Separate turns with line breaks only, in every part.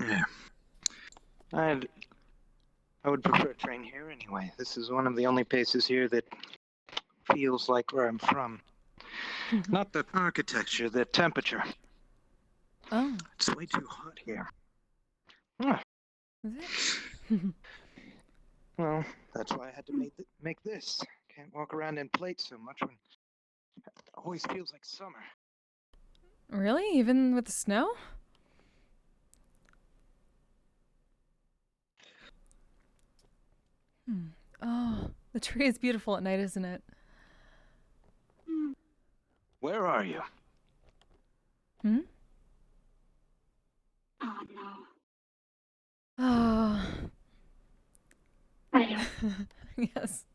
Yeah. I would prefer to train here anyway. This is one of the only places here that feels like where I'm from. Not the architecture, the temperature.
Oh.
It's way too hot here. Huh.
Is it?
Well, that's why I had to make this. Can't walk around in plates so much when it always feels like summer.
Really? Even with the snow? Oh, the tree is beautiful at night, isn't it?
Where are you?
Hmm?
Oh, no.
Oh.
Right.
Yes.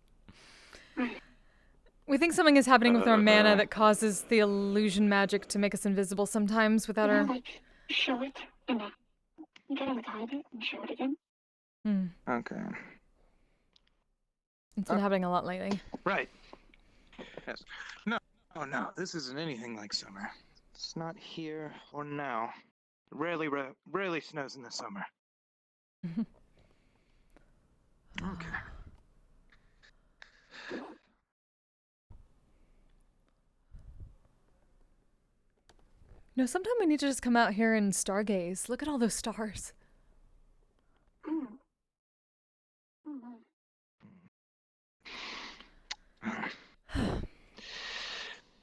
We think something is happening with our mana that causes the illusion magic to make us invisible sometimes without our...
Like, show it, and you gotta like hide it and show it again.
Okay.
It's been happening a lot lately.
Right. Yes. No, this isn't anything like summer. It's not here or now. Rarely snows in the summer. Okay.
No, sometime we need to just come out here and stargaze. Look at all those stars.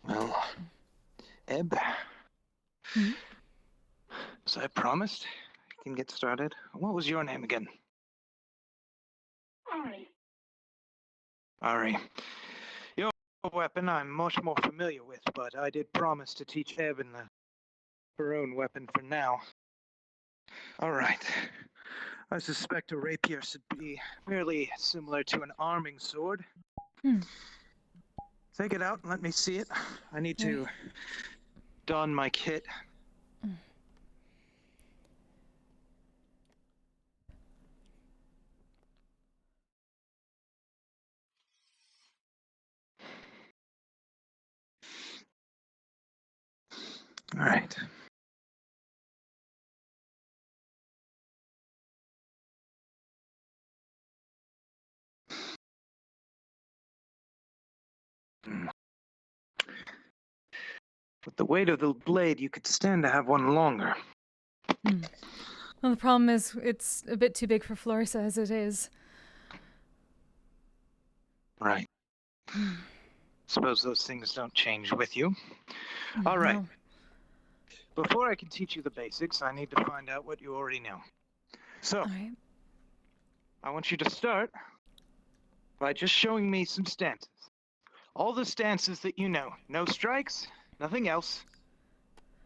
Well, Eb, as I promised, I can get started. What was your name again?
Ari.
Ari. Your weapon I'm much more familiar with, but I did promise to teach Ebin her own weapon for now. All right. I suspect a rapier should be fairly similar to an arming sword. Take it out and let me see it. I need to don my kit. All right. With the weight of the blade, you could stand to have one longer.
Well, the problem is it's a bit too big for Florisa as it is.
Right. Suppose those things don't change with you. All right.
No.
Before I can teach you the basics, I need to find out what you already know. So,
All right.
I want you to start by just showing me some stances. All the stances that you know. No strikes, nothing else.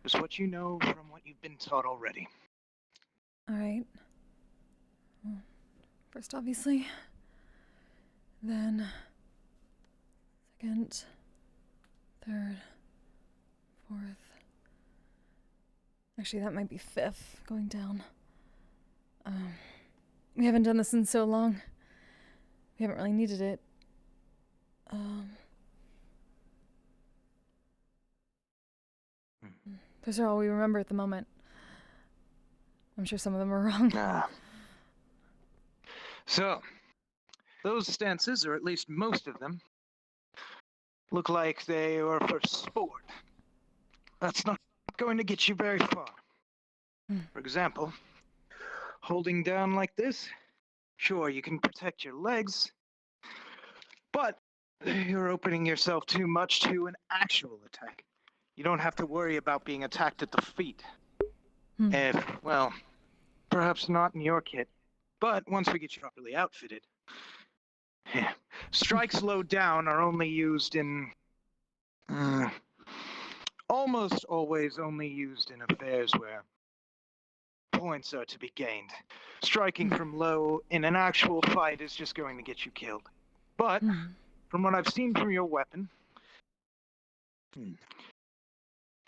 Just what you know from what you've been taught already.
All right. First, obviously. Then, second, third, fourth. Actually, that might be fifth, going down. We haven't done this in so long. We haven't really needed it. Those are all we remember at the moment. I'm sure some of them are wrong.
So, those stances, or at least most of them, look like they are for sport. That's not going to get you very far. For example, holding down like this, sure, you can protect your legs, but you're opening yourself too much to an actual attack. You don't have to worry about being attacked at the feet. Well, perhaps not in your kit, but once we get you properly outfitted. Strikes low down are only used in... almost always only used in affairs where points are to be gained. Striking from low in an actual fight is just going to get you killed. But, from what I've seen from your weapon...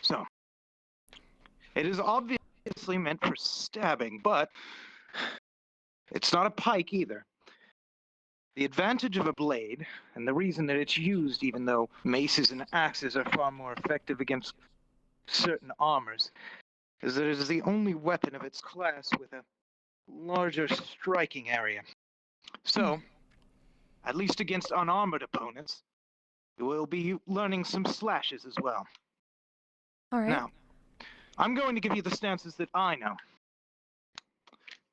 So, it is obviously meant for stabbing, but it's not a pike either. The advantage of a blade, and the reason that it's used, even though maces and axes are far more effective against certain armors, is that it is the only weapon of its class with a larger striking area. So, at least against unarmored opponents, you will be learning some slashes as well.
All right.
Now, I'm going to give you the stances that I know.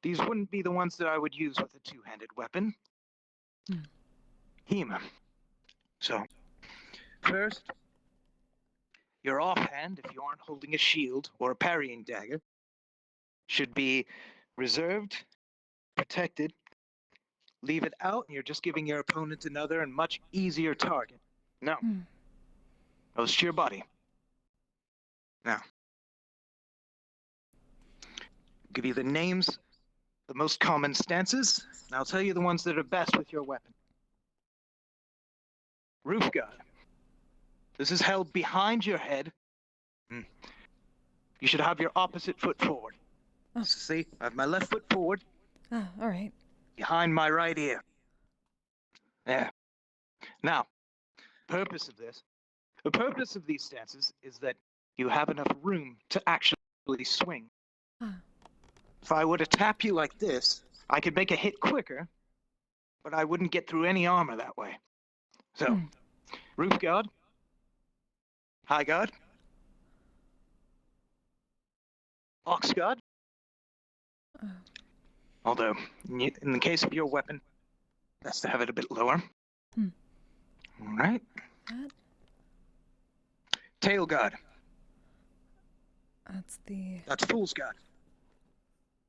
These wouldn't be the ones that I would use with a two-handed weapon. Hema. So, first, your offhand, if you aren't holding a shield or a parrying dagger, should be reserved, protected. Leave it out, and you're just giving your opponent another and much easier target. No. Goes to your body. Now, give you the names, the most common stances, and I'll tell you the ones that are best with your weapon. Roof guard. This is held behind your head. You should have your opposite foot forward.
Oh.
See, I have my left foot forward.
Oh, all right.
Behind my right ear. There. Now, the purpose of these stances is that you have enough room to actually swing. If I were to tap you like this, I could make a hit quicker, but I wouldn't get through any armor that way. So, roof guard, high guard, ox guard. Although, in the case of your weapon, best to have it a bit lower. All right.
That?
Tail guard.
That's
fool's guard.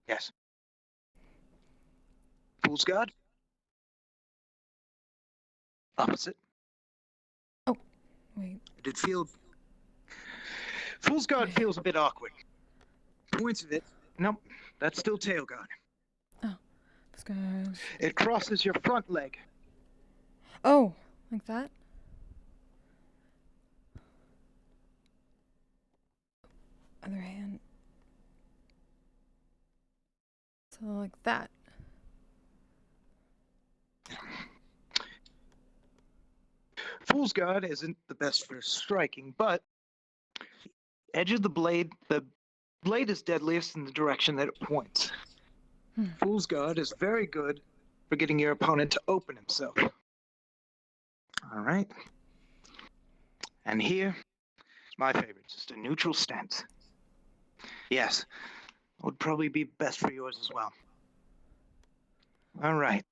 Yes. Fool's guard. Opposite.
Oh, wait.
Did it feel... Fool's guard feels a bit awkward. Points of it. Nope. That's still tail guard.
Oh.
It crosses your front leg.
Oh, like that? Other hand. So like that.
Fool's guard isn't the best for striking, but edge of the blade is deadliest in the direction that it points. Fool's guard is very good for getting your opponent to open himself. All right. And here is my favorite, just a neutral stance. Yes, would probably be best for yours as well. All right.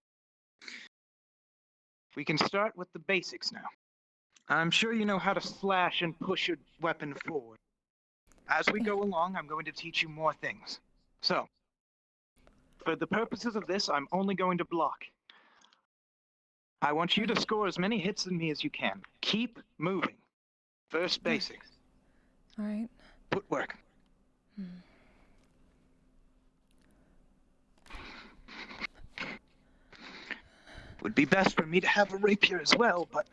We can start with the basics now. I'm sure you know how to slash and push your weapon forward. As we go along, I'm going to teach you more things. So, for the purposes of this, I'm only going to block. I want you to score as many hits than me as you can. Keep moving. First basics.
All right.
Footwork. Would be best for me to have a rapier as well, but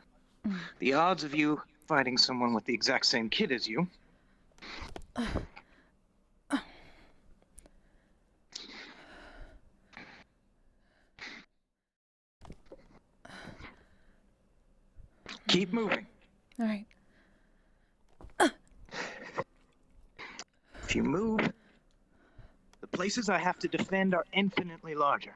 the odds of you fighting someone with the exact same kit as you... Keep moving.
All right.
If you move, the places I have to defend are infinitely larger.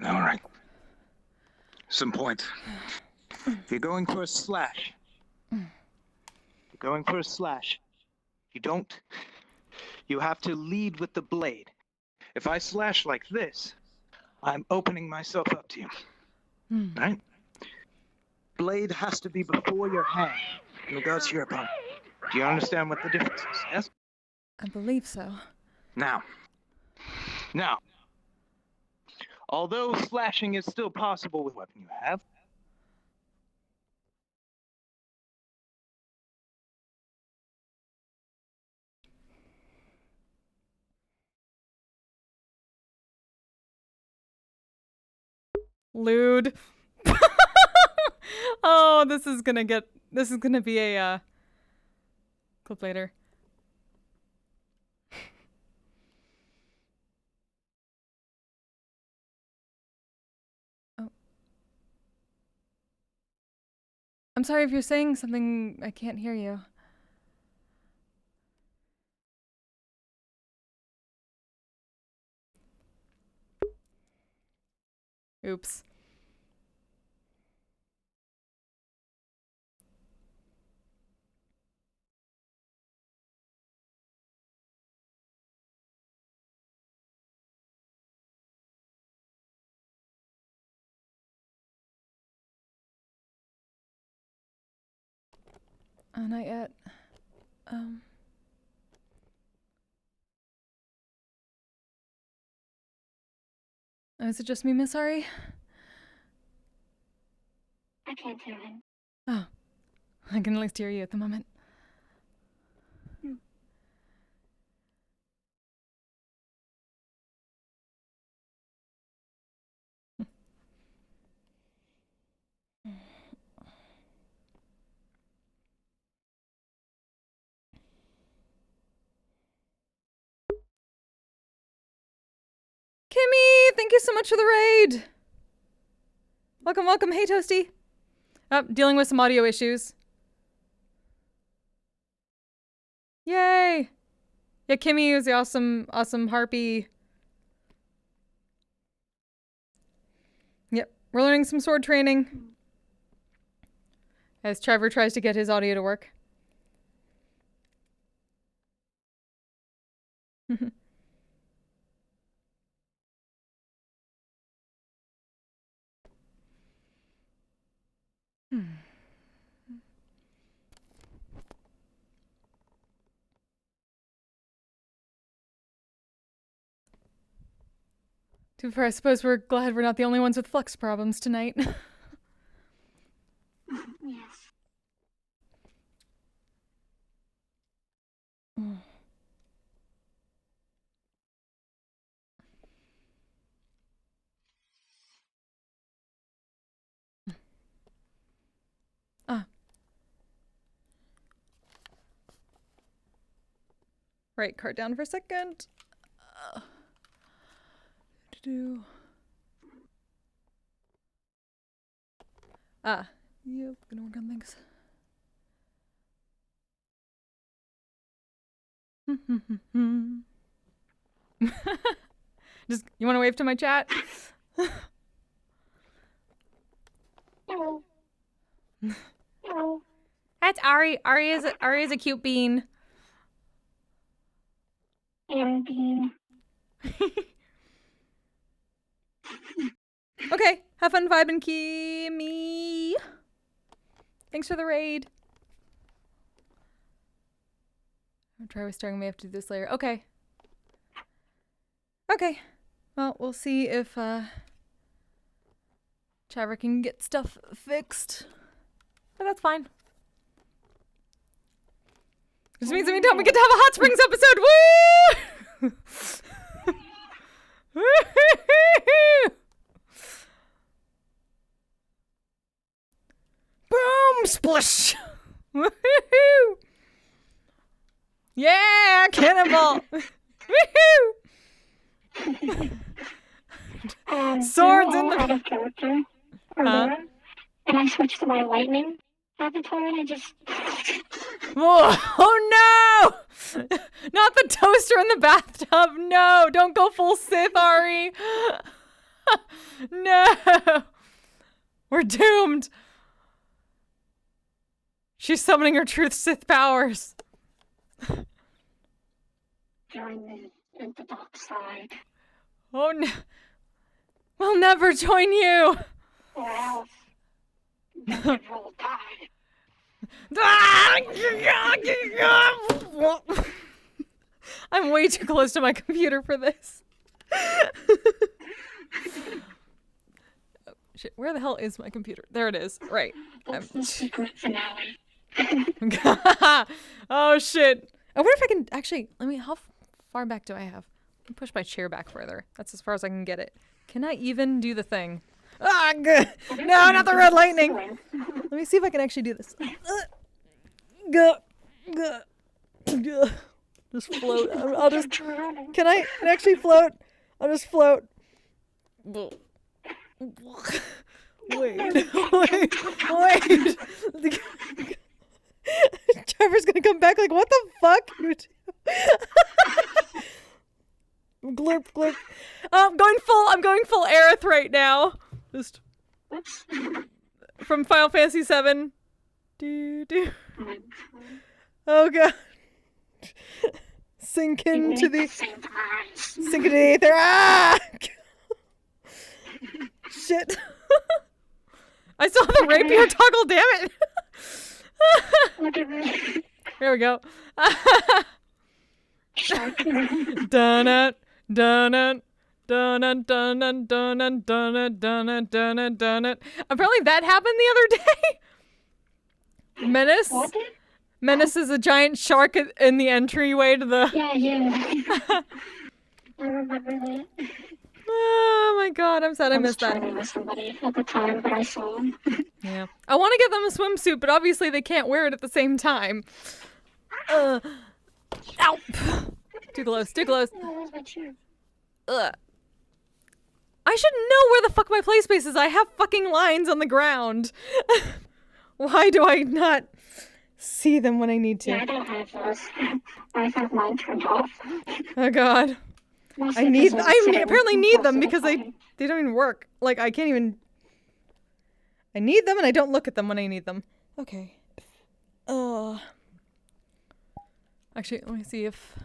All right. Some points. If you're going for a slash, you have to lead with the blade. If I slash like this, I'm opening myself up to you. Right? Blade has to be before your hand in regards to your opponent. Do you understand what the difference is? Yes?
I believe so.
Now, although slashing is still possible with the weapon you have,
Lewd. Oh, this is gonna be a clip later. Oh. I'm sorry if you're saying something, I can't hear you. Oops. Not yet. Is it just me, Miss Ari?
I can't hear him.
Oh. I can at least hear you at the moment. Kimmy, thank you so much for the raid. Welcome, welcome. Hey, Toasty. Oh, dealing with some audio issues. Yay. Yeah, Kimmy is the awesome harpy. Yep, we're learning some sword training. As Trevor tries to get his audio to work. To be fair, I suppose we're glad we're not the only ones with flux problems tonight.
Yes.
Right, card down for a second. Yep, gonna work on things. Just, you want to wave to my chat?
Hello. Hello.
That's Ari. Ari is a cute bean.
Bean.
Okay, have fun vibing, Kimmy. Thanks for the raid. I'll try restoring. We have to do this later. Okay. Okay. Well, we'll see if Trevor can get stuff fixed. But that's fine. Which means anytime we get to have a Hot Springs episode, woo! Boom! Splish! Woohoo! Yeah! Cannonball! Woohoo! Swords in the...
out of character.
Huh?
And I switched to my lightning avatar and I just...
Whoa. Oh no! Not the toaster in the bathtub. No, don't go full Sith, Ari. No. We're doomed. She's summoning her truth Sith powers.
Join the dark side.
Oh no. We'll never join you.
Or else the devil will die.
I'm way too close to my computer for this. Oh, shit, where the hell is my computer? There it is. Right.
That's the secret finale.
Oh shit. I wonder if I can actually, how far back do I have? Let me push my chair back further. That's as far as I can get it. Can I even do the thing? Ah, good. No, not the red lightning. Let me see if I can actually do this. Just float. I'll just. Can I actually float? I'll just float. Wait. Trevor's gonna come back like, what the fuck? Glurp, glurp. I'm going full Aerith right now. Just from Final Fantasy VII. Do. Oh god. Sink into the ether. Ah! Shit. I saw the rapier toggle, damn it. There we go. Donut, donut, donut, donut, donut, donut, donut, donut, donut. Apparently that happened the other day. Menace. Menace is a giant shark in the entryway to the.
Yeah. I remember that.
Oh my god, I'm sad I missed that.
I was chatting with somebody at the time, but I saw him.
Yeah. I want to get them a swimsuit, but obviously they can't wear it at the same time. Ow! Too close, too close.
Oh, where's my chair?
Ugh. I should know where the fuck my play space is. I have fucking lines on the ground. Why do I not see them when I need to?
Yeah, I don't have those. I have mine turned off.
Oh god. I apparently need them because they don't even work. Like, I can't even... I need them and I don't look at them when I need them. Okay. Actually, let me see if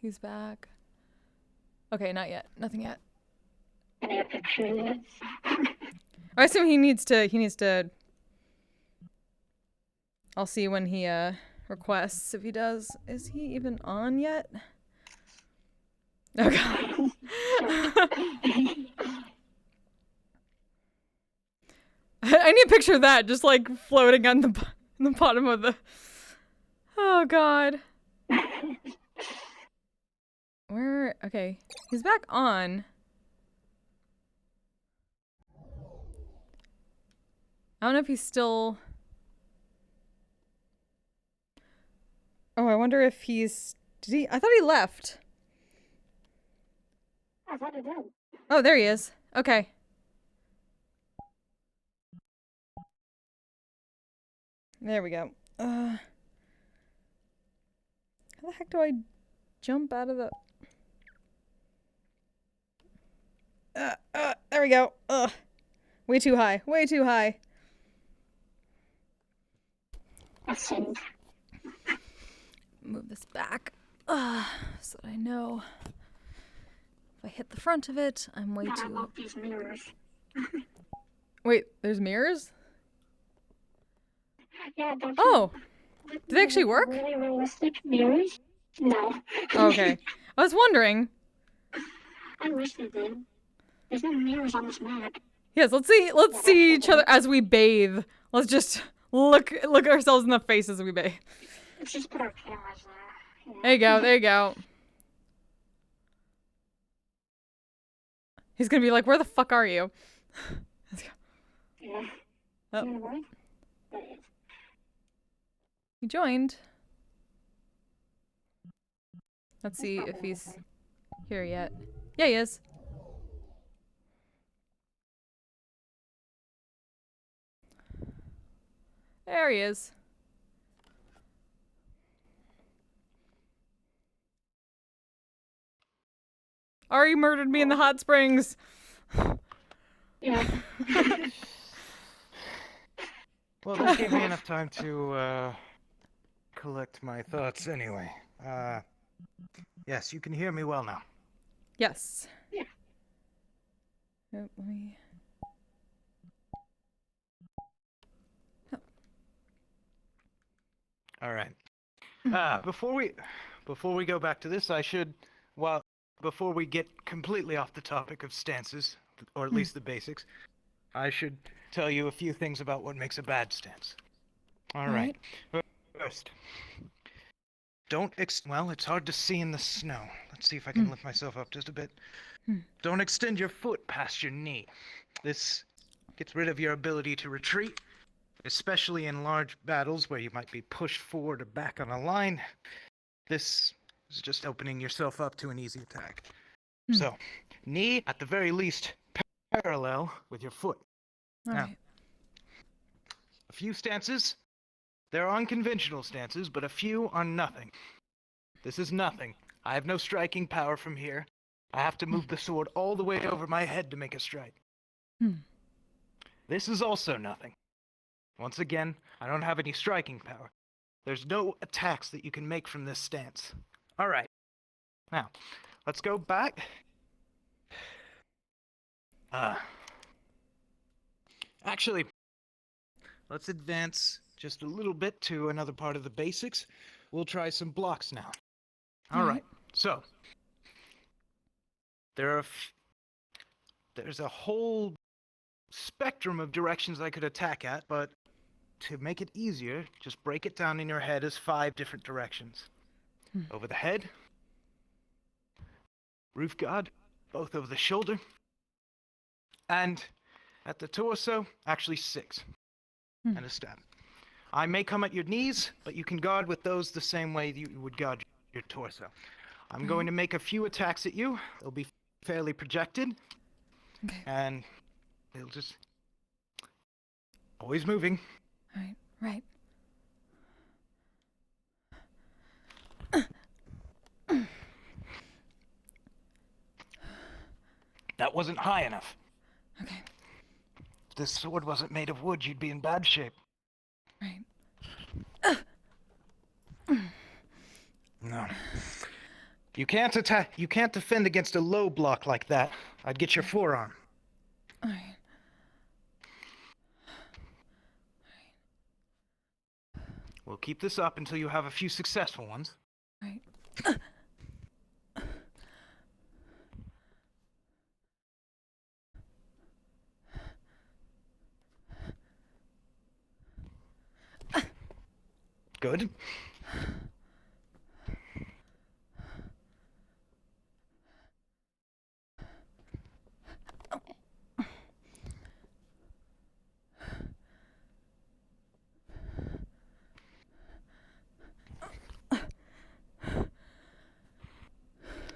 he's back. Okay, not yet. Nothing yet.
I need a picture of this.
I assume he needs to... I'll see when he, requests if he does. Is he even on yet? Oh god. I need a picture of that, just like floating on the bottom of the... Oh god. Where... Okay. He's back on. I don't know if he's still... Oh, I wonder if he's... Did he... I thought he left.
I thought it did.
Oh, there he is. Okay. There we go. How the heck do I jump out of the... there we go. Way too high. Way too high.
Ascend.
Move this back. So that I know. If I hit the front of it, I'm way
I
too...
love these mirrors.
Wait, there's mirrors?
Yeah, don't
Oh!
you-
Do they actually work?
Really realistic mirrors? No.
Okay. I was wondering.
I wish they did. There's no mirrors on this map.
Yes, let's see each other as we bathe. Let's just look ourselves in the face as we bathe.
Let's just put our cameras there. Yeah.
There you go, there you go. He's gonna be like, where the fuck are you? Let's go.
Yeah.
Oh.
You know what? There it is.
He joined. Let's see if he's here yet. Yeah, he is. There he is. Ari murdered me in the hot springs.
Yeah.
Well, that gave me enough time to, collect my thoughts anyway. Yes, you can hear me well now.
Yes.
Yeah.
Yep, let me...
All right. Before we go back to this, before we get completely off the topic of stances, or at least the basics, I should tell you a few things about what makes a bad stance. All right. First, well, it's hard to see in the snow. Let's see if I can lift myself up just a bit. Don't extend your foot past your knee. This gets rid of your ability to retreat, especially in large battles where you might be pushed forward or back on a line. This is just opening yourself up to an easy attack. So, knee, at the very least, parallel with your foot.
All
Now,
right.
few stances. There are unconventional stances, but a few are nothing. This is nothing. I have no striking power from here. I have to move the sword all the way over my head to make a strike. This is also nothing. Once again, I don't have any striking power. There's no attacks that you can make from this stance. All right. Now, let's go back. Actually, let's advance just a little bit to another part of the basics. We'll try some blocks now. All right. So, there's a whole spectrum of directions I could attack at, but to make it easier, just break it down in your head as 5 different directions. Over the head, roof guard, both over the shoulder, and at the torso, actually 6, and a stab. I may come at your knees, but you can guard with those the same way you would guard your torso. I'm going to make a few attacks at you. They'll be fairly projected, and they'll just always moving.
Right.
That wasn't high enough.
Okay.
If this sword wasn't made of wood, you'd be in bad shape.
Right.
No. You can't attack. You can't defend against a low block like that. I'd get your forearm.
All right.
We'll keep this up until you have a few successful ones.
Right.
Good.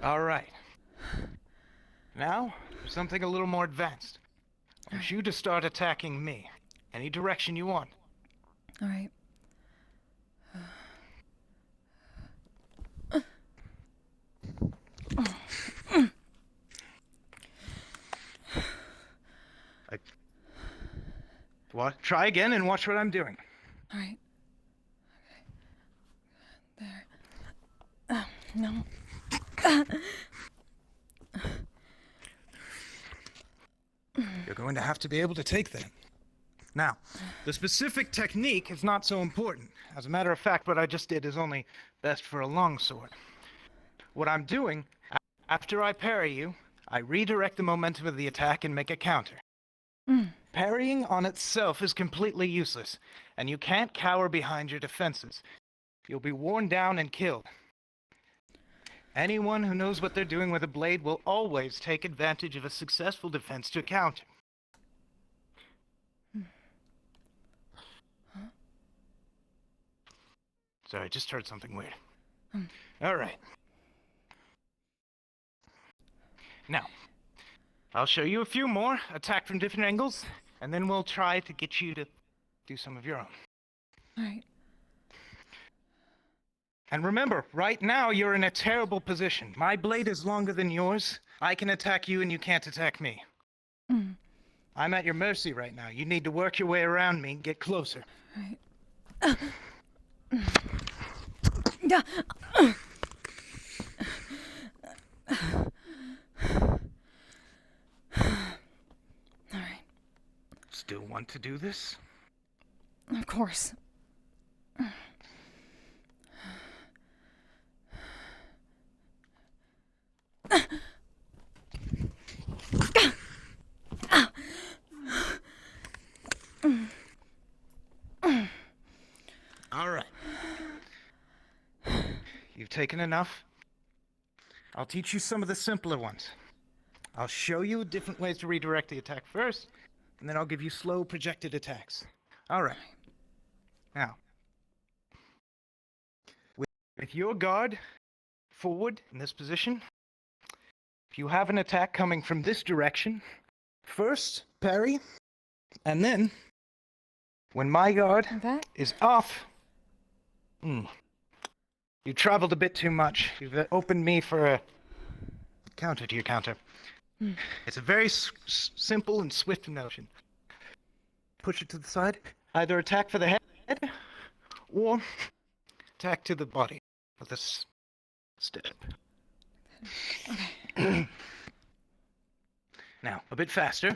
All right. Now, something a little more advanced. I want you to start attacking me. Any direction you want.
All right.
What? Try again and watch what I'm doing.
All right. Okay. There. No.
You're going to have to be able to take that. Now, the specific technique is not so important. As a matter of fact, what I just did is only best for a longsword. What I'm doing, after I parry you, I redirect the momentum of the attack and make a counter. Parrying on itself is completely useless, and you can't cower behind your defenses. You'll be worn down and killed. Anyone who knows what they're doing with a blade will always take advantage of a successful defense to counter. Sorry, I just heard something weird. All right. Now, I'll show you a few more, attack from different angles, and then we'll try to get you to do some of your own.
All right.
And remember, right now you're in a terrible position. My blade is longer than yours. I can attack you and you can't attack me. I'm at your mercy right now. You need to work your way around me and get closer.
All right. All right.
Still want to do this?
Of course.
All right. You've taken enough. I'll teach you some of the simpler ones. I'll show you different ways to redirect the attack first, and then I'll give you slow projected attacks. All right. Now, with your guard forward in this position, if you have an attack coming from this direction, first parry, and then When my guard
Like that?
is off... You traveled a bit too much. You've opened me for a counter to your counter. It's a very simple and swift motion. Push it to the side. Either attack for the head, or attack to the body with a step.
Okay.
Now, a bit faster.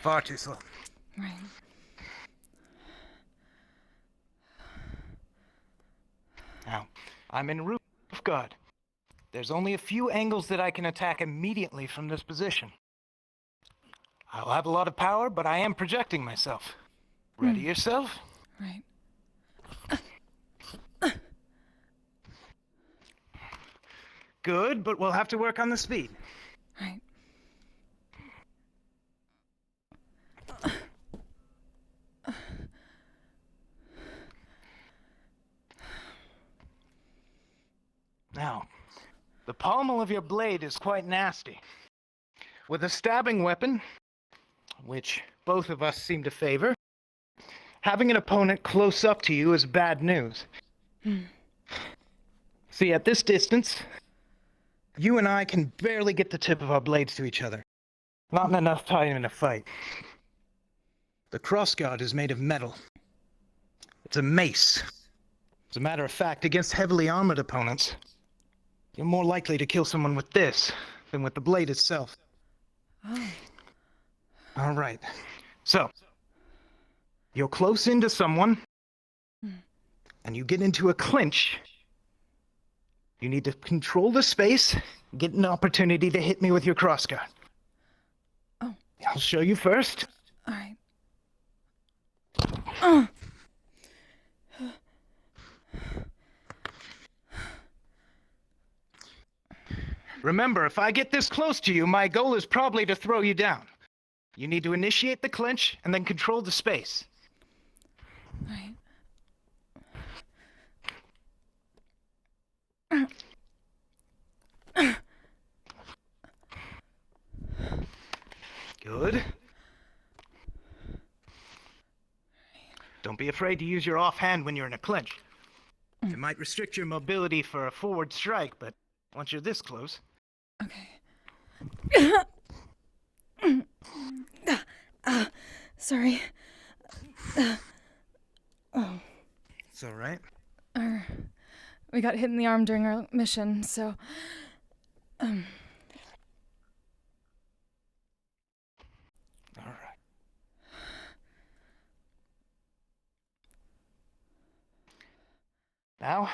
Far too slow.
Right.
Now, I'm in roof guard. There's only a few angles that I can attack immediately from this position. I'll have a lot of power, but I am projecting myself. Ready yourself?
Right.
Good, but we'll have to work on the speed.
Right.
Now, the pommel of your blade is quite nasty. With a stabbing weapon, which both of us seem to favor, having an opponent close up to you is bad news. See, at this distance, you and I can barely get the tip of our blades to each other. Not in enough time in a fight. The crossguard is made of metal. It's a mace. As a matter of fact, against heavily armored opponents, you're more likely to kill someone with this than with the blade itself.
Oh.
All right. So, you're close into someone, and you get into a clinch. You need to control the space, get an opportunity to hit me with your crossguard.
Oh.
I'll show you first.
All right.
Remember, if I get this close to you, my goal is probably to throw you down. You need to initiate the clinch and then control the space.
Right.
Good. Don't be afraid to use your offhand when you're in a clinch. It might restrict your mobility for a forward strike, but once you're this close...
Okay. Sorry. Oh.
It's all right.
We got hit in the arm during our mission, so...
All right. Now,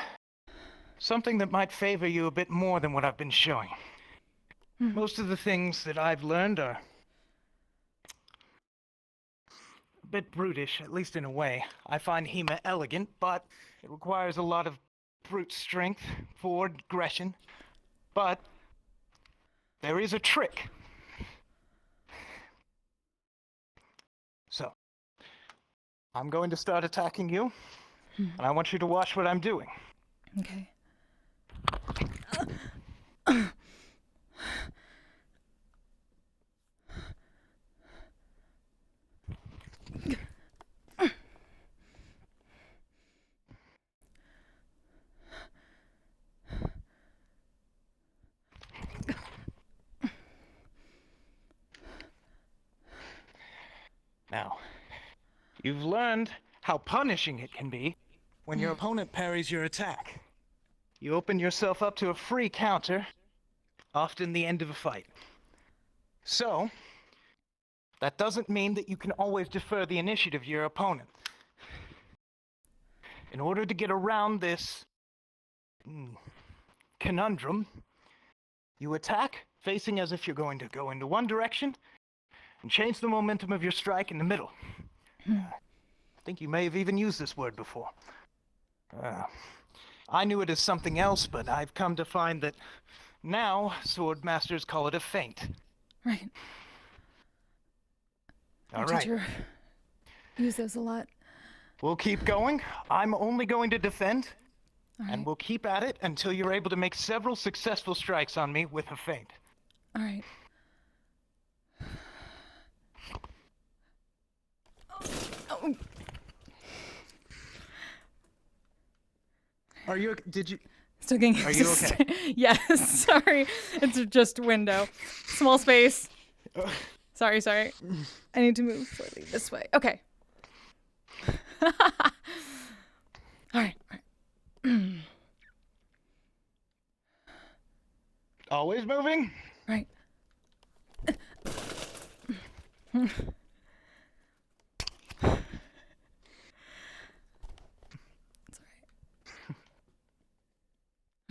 something that might favor you a bit more than what I've been showing. Most of the things that I've learned are a bit brutish, at least in a way. I find Hema elegant, but it requires a lot of brute strength, forward aggression. But there is a trick. So, I'm going to start attacking you, and I want you to watch what I'm doing.
Okay.
Now, you've learned how punishing it can be when your opponent parries your attack. You open yourself up to a free counter, often the end of a fight. So, that doesn't mean that you can always defer the initiative to your opponent. In order to get around this conundrum, you attack facing as if you're going to go into one direction and change the momentum of your strike in the middle. I think you may have even used this word before. I knew it as something else, but I've come to find that now sword masters call it a feint.
Right.
All
Our
right.
teacher used those a lot.
We'll keep going. I'm only going to defend,
All right.
and we'll keep at it until you're able to make several successful strikes on me with a feint.
All right.
Are you? Did you?
Still getting
Are you okay?
Yes, sorry. It's just window. Small space. Sorry. I need to move slightly this way. Okay. All right.
Always moving?
Right. It's all right.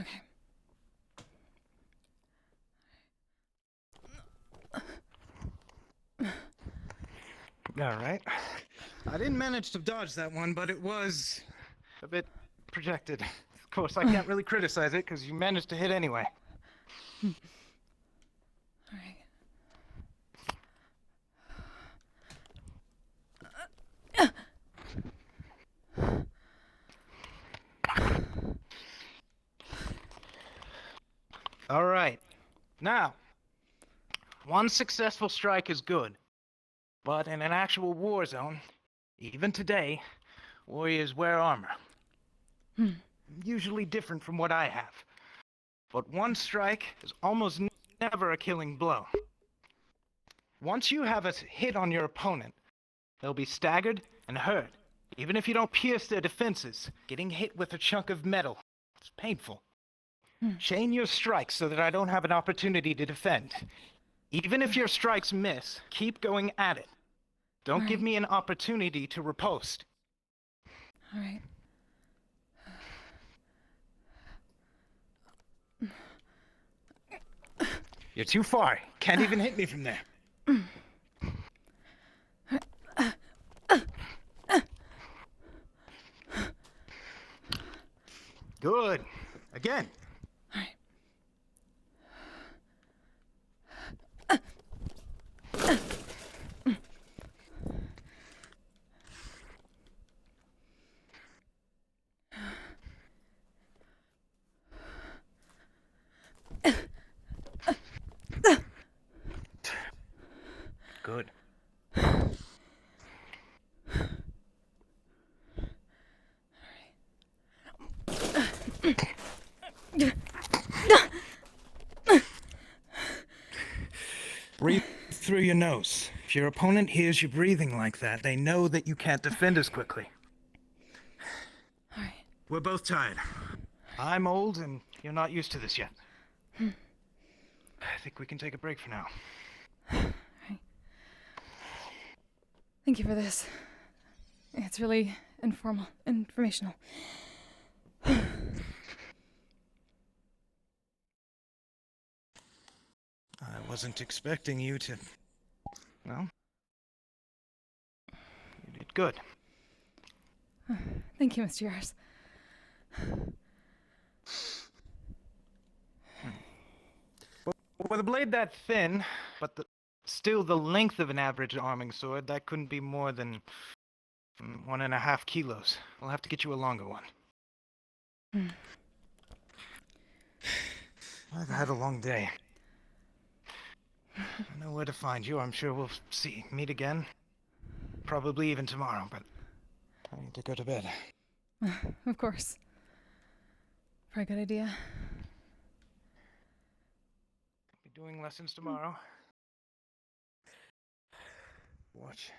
Okay.
All right. I didn't manage to dodge that one, but it was a bit projected. Of course, I can't really criticize it because you managed to hit anyway.
All right.
All right. Now, one successful strike is good, but in an actual war zone, even today, warriors wear armor. Usually different from what I have. But one strike is almost never a killing blow. Once you have a hit on your opponent, they'll be staggered and hurt. Even if you don't pierce their defenses, getting hit with a chunk of metal, it's painful. Chain your strikes so that I don't have an opportunity to defend. Even if your strikes miss, keep going at it. Don't give me an opportunity to riposte.
All right.
You're too far. Can't even hit me from there. Good. Again.
All right.
Good. Breathe through your nose. If your opponent hears you breathing like that, they know that you can't defend as quickly.
All right.
We're both tired. I'm old and you're not used to this yet. I think we can take a break for now.
Thank you for this. It's really informational.
I wasn't expecting you to... Well, you did good.
Thank you, Mr. Yars.
With a blade that thin, but still the length of an average arming sword, that couldn't be more than 1.5 kilos. We'll have to get you a longer one. I've had a long day. I know where to find you. I'm sure we'll meet again. Probably even tomorrow, but I need to go to bed.
Of course. Probably a good idea.
Be doing lessons tomorrow. Watch.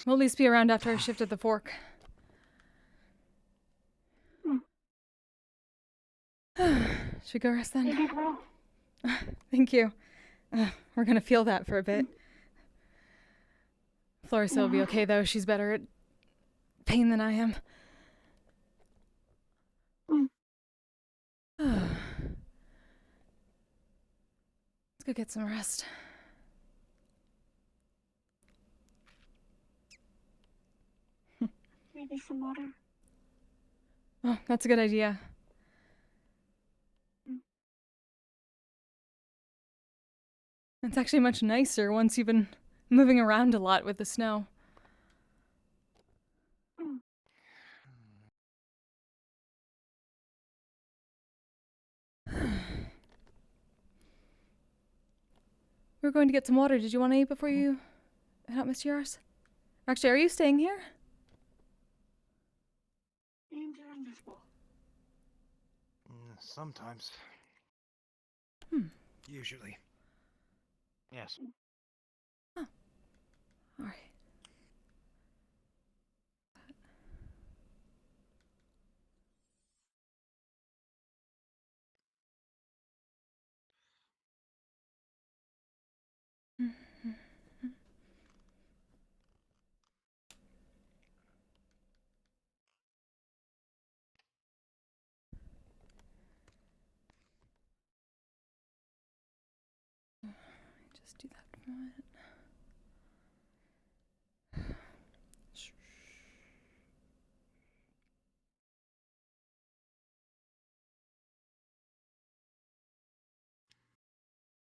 We'll at least be around after our shift at the fork. Should we go rest then?
You did well.
Thank you. We're gonna feel that for a bit. Florisa will be okay though. She's better at pain than I am. Let's go get some rest.
Maybe some water.
Oh, that's a good idea. It's actually much nicer once you've been moving around a lot with the snow. We were going to get some water. Did you want to eat before you head out, Miss Yours? Actually, are you staying here?
Names are invisible.
Sometimes. Usually. Yes.
Oh. Alright. Just do that for a minute.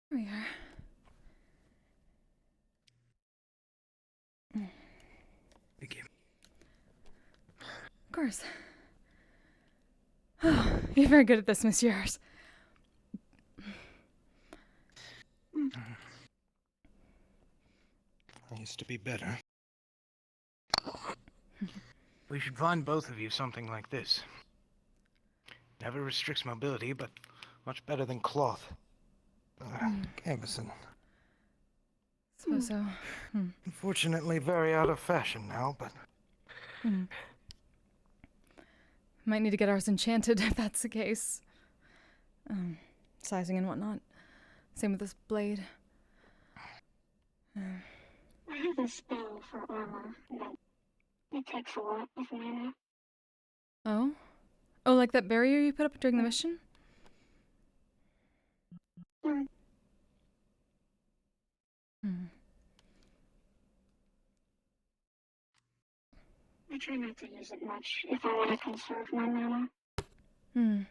There we are.
Thank you.
Of course. You're very good at this, Miss Yours.
I used to be better. We should find both of you something like this. Never restricts mobility, but much better than cloth. Canvassing.
Suppose so.
Unfortunately, very out of fashion now, but...
Might need to get ours enchanted if that's the case. Sizing and whatnot. Same with this blade.
I have a spell for armor, but it takes a lot of mana.
Oh? Oh, like that barrier you put up during the mission?
Mm. I try not to use it much if I want to conserve my mana.
We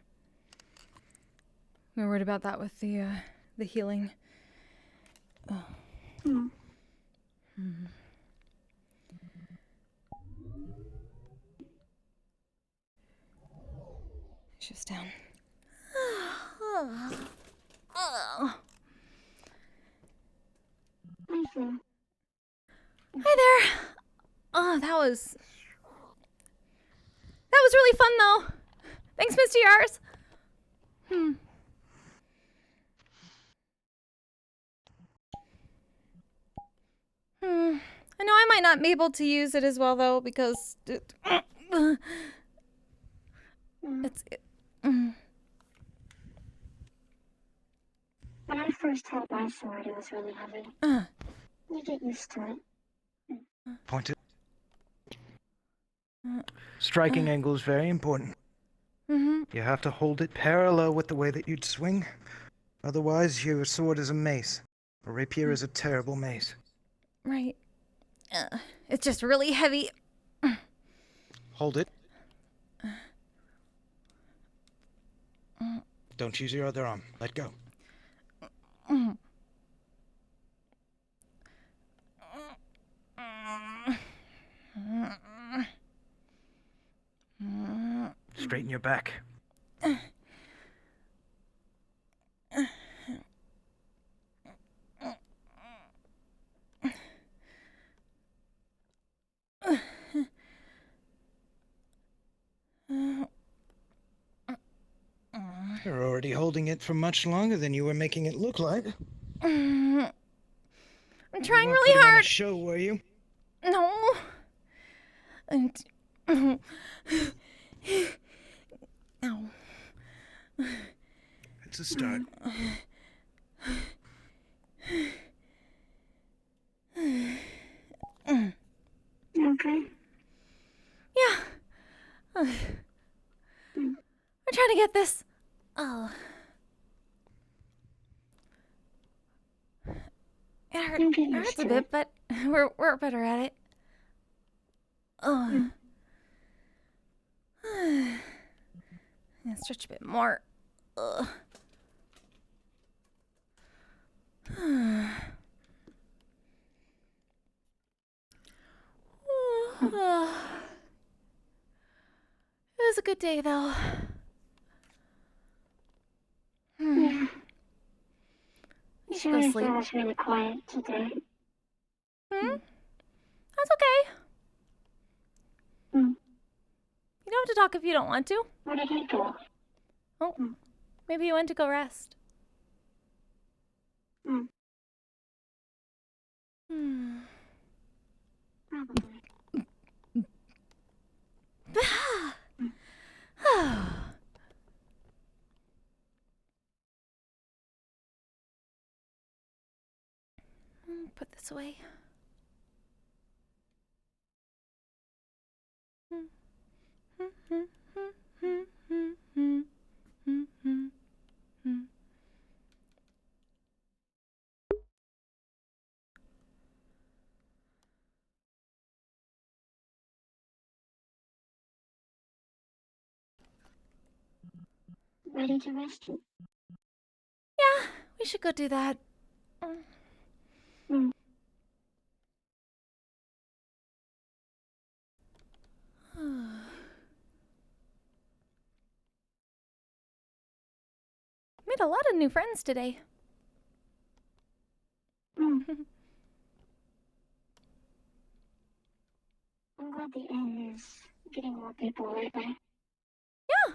were worried about that with the healing. Oh. She's down.
Listen,
Hi there. Oh, that was really fun though. Thanks, Misty Yours. I know I might not be able to use it as well though because
when I first held my sword, it was really heavy. You get used to it.
Point it. Striking angle is very important. You have to hold it parallel with the way that you'd swing. Otherwise, your sword is a mace. A rapier is a terrible mace.
Right. It's just really heavy.
Hold it. Don't use your other arm. Let go. Straighten your back. You're already holding it for much longer than you were making it look like.
I'm trying
You weren't
really
putting on a
hard.
show, were you?
No. Ow.
It's a start.
Okay.
Yeah. We're trying to get this. Oh.
You'll get
It hurts
used
a
to
bit,
it.
but we're better at it. Oh. Yeah, stretch a bit more. Ugh. It was a good day, though.
Yeah.
You should go
Sorry if
sleep.
it was really quiet today.
Hmm? talk if you don't want to.
Where did he go?
Oh, maybe you went to go rest.
Hmm.
Hmm.
Probably.
Put this away.
Ready to rest?
Yeah, we should go do that.
Hmm.
Made a lot of new friends today.
Hmm. I'm glad the inn is getting more people lately.
Yeah.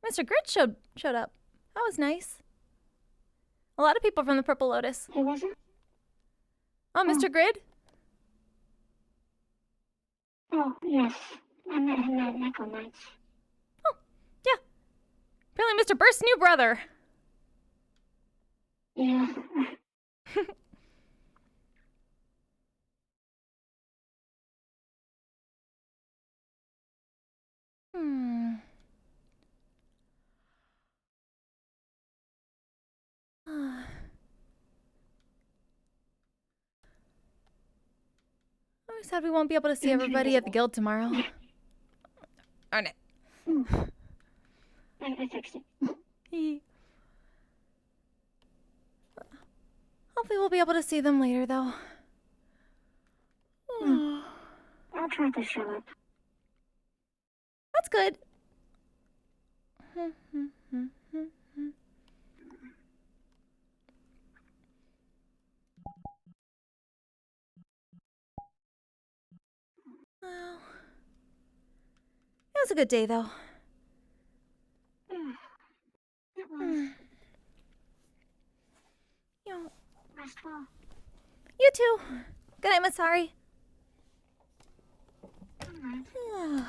Mr. Grit showed up. That was nice. A lot of people from the Purple Lotus.
Who was it?
Oh, Mr. Grid?
Oh, yes. I met him at Necro Nights.
Oh, yeah. Apparently Mr. Burst's new brother.
Yeah.
I'm sad we won't be able to see everybody at the guild tomorrow. Darn it.
I fixed it.
Hopefully we'll be able to see them later, though.
I'll try to show up.
That's good. Well, it was a good day, though.
It was
You,
restful.
you too. Good night, Masari.
Good night.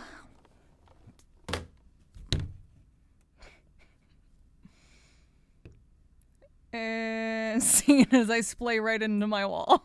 And seeing as I splay right into my wall.